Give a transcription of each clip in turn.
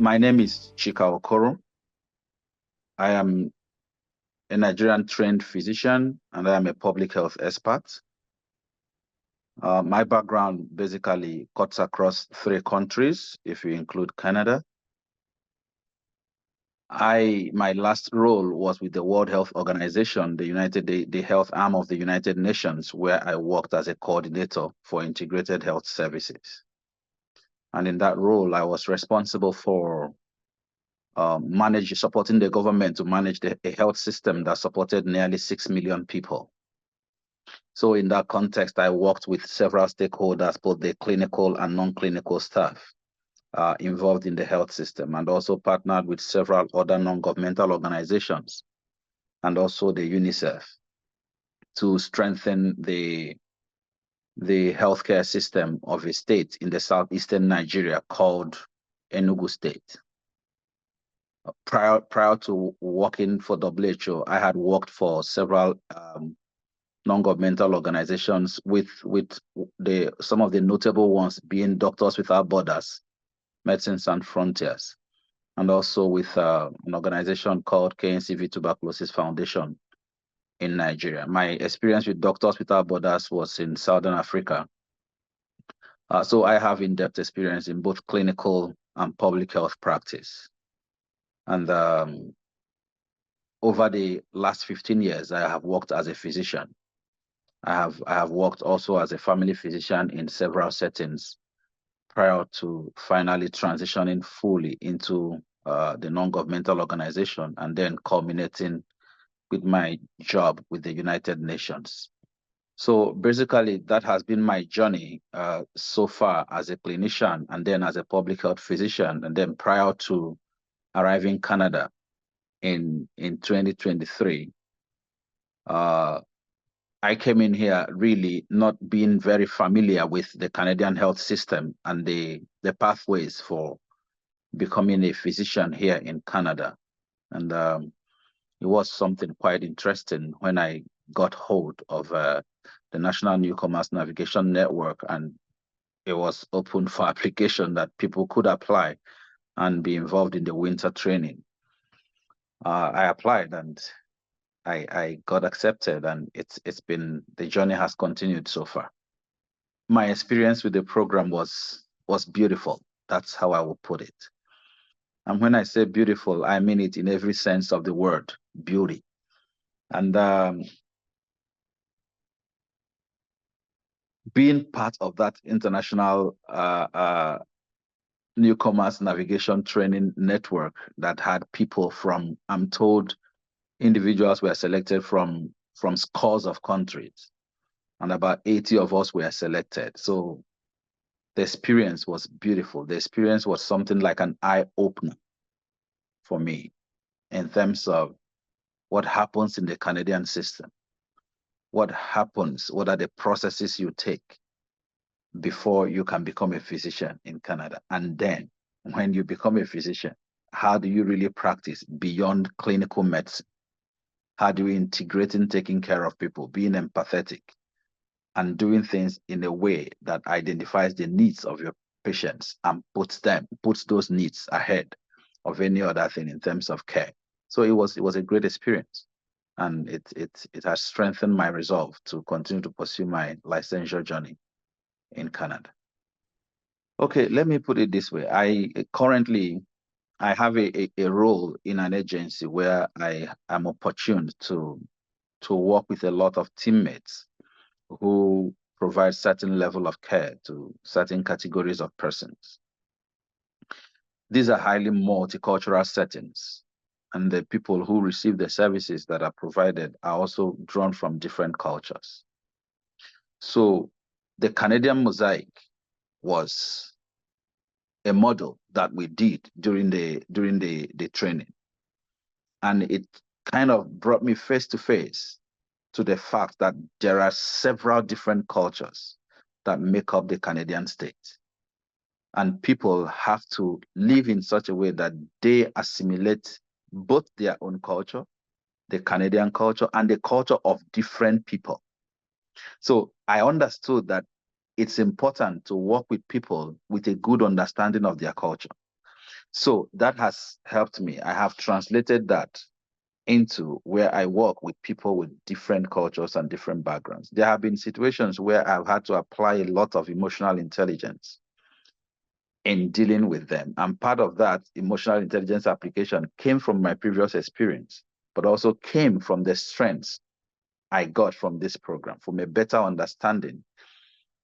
My name is Chika Okoro. I am a Nigerian trained physician and I am a public health expert. My background basically cuts across 3 countries, if you include Canada. My last role was with the World Health Organization, the health arm of the United Nations, where I worked as a coordinator for integrated health services. And in that role, I was responsible for supporting the government to manage a health system that supported nearly 6 million people. So in that context, I worked with several stakeholders, both the clinical and non-clinical staff involved in the health system, and also partnered with several other non-governmental organizations and also the UNICEF to strengthen the healthcare system of a state in the southeastern Nigeria called Enugu State. Prior to working for WHO, I had worked for several non-governmental organizations with some of the notable ones being Doctors Without Borders, Medicine Sans Frontiers, and also with an organization called KNCV Tuberculosis Foundation in Nigeria. My experience with Doctors Without Borders was in Southern Africa. So I have in-depth experience in both clinical and public health practice. And over the last 15 years, I have worked as a physician. I have worked also as a family physician in several settings prior to finally transitioning fully into the non-governmental organization and then culminating with my job with the United Nations. So basically, that has been my journey so far as a clinician and then as a public health physician, and then prior to arriving in Canada in 2023. I came in here really not being very familiar with the Canadian health system and the pathways for becoming a physician here in Canada. And it was something quite interesting when I got hold of the National Newcomers Navigation Network, and it was open for application that people could apply and be involved in the winter training. I applied and I got accepted, and the journey has continued so far. My experience with the program was beautiful. That's how I would put it. And when I say beautiful, I mean it in every sense of the word, beauty. And being part of that international newcomers navigation training network that had people from, I'm told, individuals were selected from scores of countries, and about 80 of us were selected. So the experience was beautiful. The experience was something like an eye-opener for me in terms of what happens in the Canadian system. What happens? What are the processes you take before you can become a physician in Canada? And then when you become a physician, how do you really practice beyond clinical medicine? How do you integrate in taking care of people, being empathetic, and doing things in a way that identifies the needs of your patients and puts those needs ahead of any other thing in terms of care? So it was a great experience, and it has strengthened my resolve to continue to pursue my licensure journey in Canada. Okay, let me put it this way. I have a role in an agency where I am opportune to work with a lot of teammates who provide certain level of care to certain categories of persons. These are highly multicultural settings, and the people who receive the services that are provided are also drawn from different cultures. So the Canadian mosaic was a model that we did during the training. And it kind of brought me face to face to the fact that there are several different cultures that make up the Canadian state. And people have to live in such a way that they assimilate both their own culture, the Canadian culture, and the culture of different people. So I understood that it's important to work with people with a good understanding of their culture. So that has helped me. I have translated that into where I work with people with different cultures and different backgrounds. There have been situations where I've had to apply a lot of emotional intelligence in dealing with them. And part of that emotional intelligence application came from my previous experience, but also came from the strengths I got from this program, from a better understanding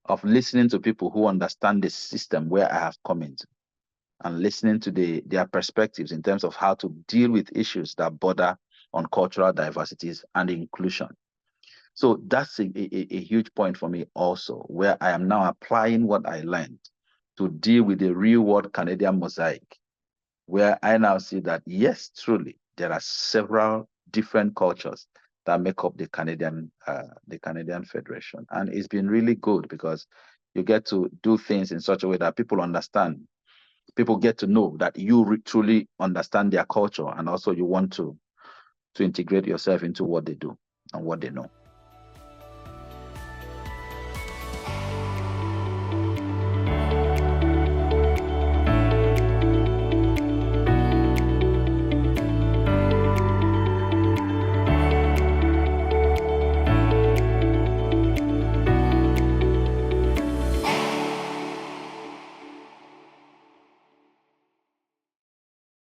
of listening to people who understand the system where I have come into, and listening to their perspectives in terms of how to deal with issues that border on cultural diversities and inclusion. So that's a huge point for me also, where I am now applying what I learned to deal with the real world Canadian mosaic, where I now see that, yes, truly, there are several different cultures that make up the Canadian Federation. And it's been really good because you get to do things in such a way that people understand. People get to know that you truly understand their culture, and also you want to integrate yourself into what they do and what they know.